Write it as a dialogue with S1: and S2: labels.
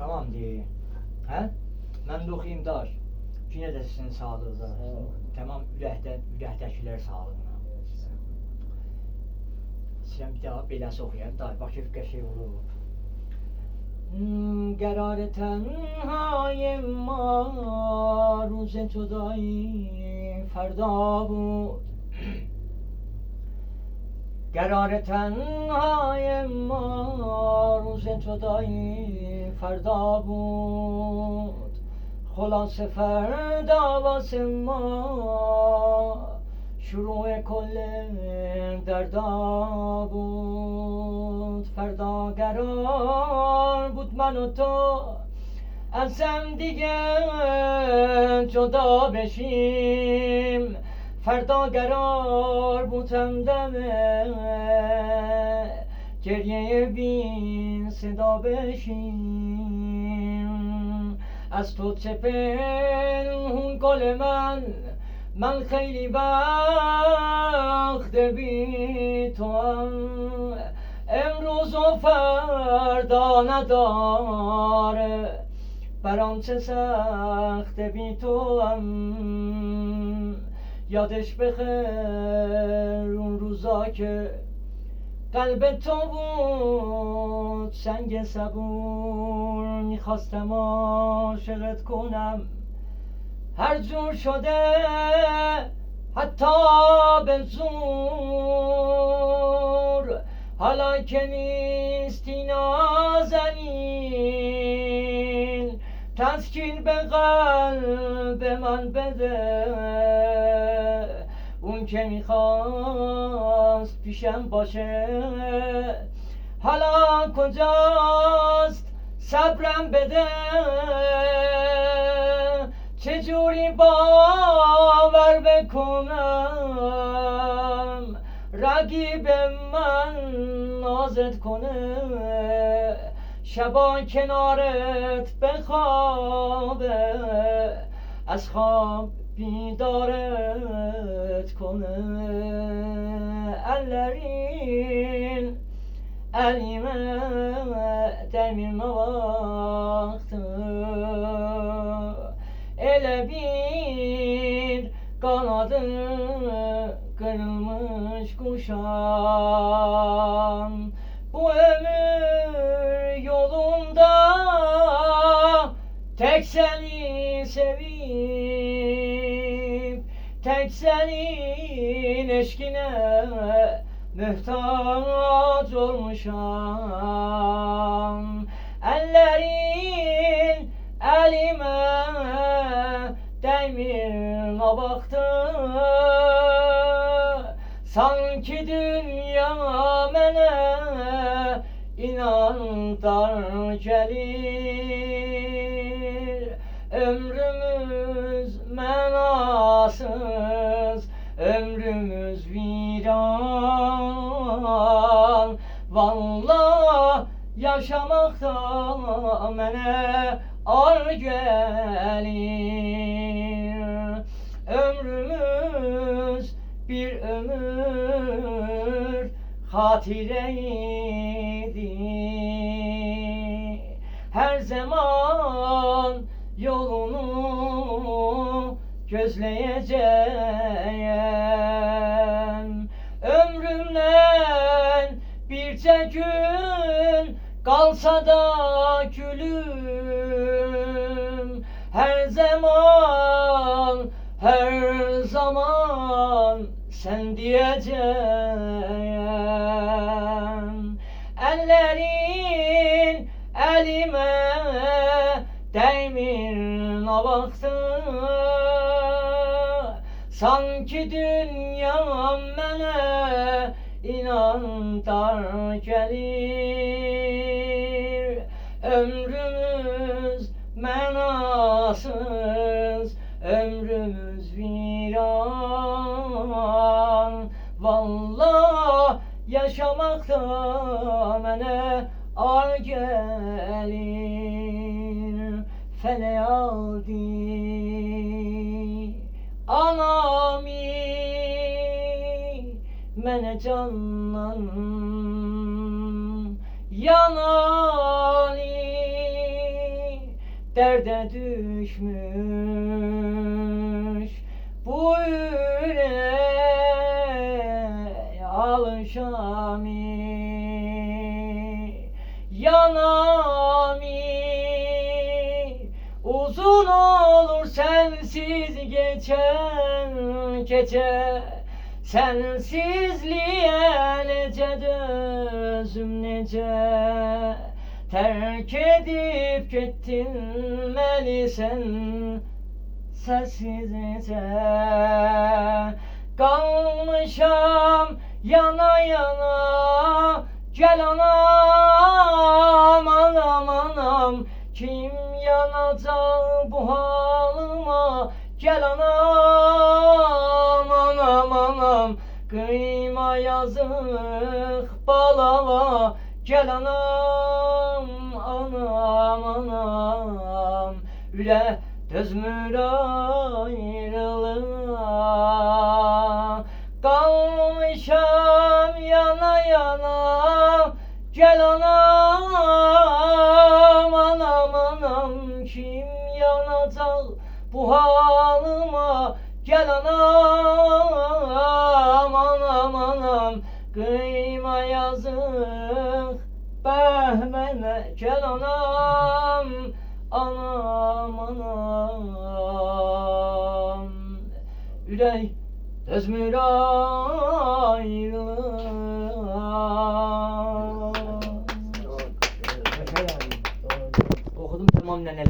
S1: Tamam diye. He? Ben de okuyayım dar. Yine de sizin sağlığınıza. Tamam ürəkdəkilər sağlığına. Sen bir daha beləsi oxuyayım dar. Bakır qəşəng olur. قرار تنهای ما روز جدایی فردا بود قرار تنهای ما روز جدایی فردا بود خلاص فردا واسه ما شروع کل دردا بود فردا قرار بود من و تو از هم دیگه جدا بشیم فردا قرار بود همدم گریه بی صدا بشیم از تو چه پنهون گل من خیلی وقت بی تو هم امروز و فردا نداره برام چه سخت بی تو هم یادش بخیر اون روزا که قلب تو بود سنگ صبور میخواستم عاشقت کنم هر جور شده حتی به زور حالا که نیستی نازنین تسکین به قلب من بده اون که میخواست پیشم باشه حالا کجاست صبرم بده چجوری باور بکنم رقیب من نازت کنه شبا کنارت بخوابه از خواب بیدارت کنه ellerin elime değme vakti ele bir kanadı kırılmış kuşan bu ömür yolunda tek seni sevip tek senin eşkine mühtaç olmuşam ellerin elime değmir baktı sanki dünya mene inandar gelir ömrümüz menasız ömrümüz viran vallahi yaşamakta mene ar gelir ömrümüz bir ömür hatireydi her zaman yolunu gözleyeceğim ömrümden birce gün kalsa da gülüm her zaman sen diyeceğim ellerin elime değmir baktı sanki dünyam mene inandar gelir ömrümüz menasız ömrümüz viran vallahi yaşamakta mene ar gelir feryadi anami mene canlan yanani derde düşmüş bu yürek alışami yanami uzun olur sensiz geçen gece sensizliğe nece dözüm nece terk edip gittin beni sen sessizce kalmışam yana yana gel anam anam anam kim yanacak bu halıma gel anam anam anam kıyma yazık balama gel anam anam anam üle dözmür ayrılığa kalmışam yana yana gel anam anam anam kim yanacak bu halıma gel anam anam anam kıyma yazık behmene gel anam anam anam üley dözmür ayrılığa okudum tamam neneler.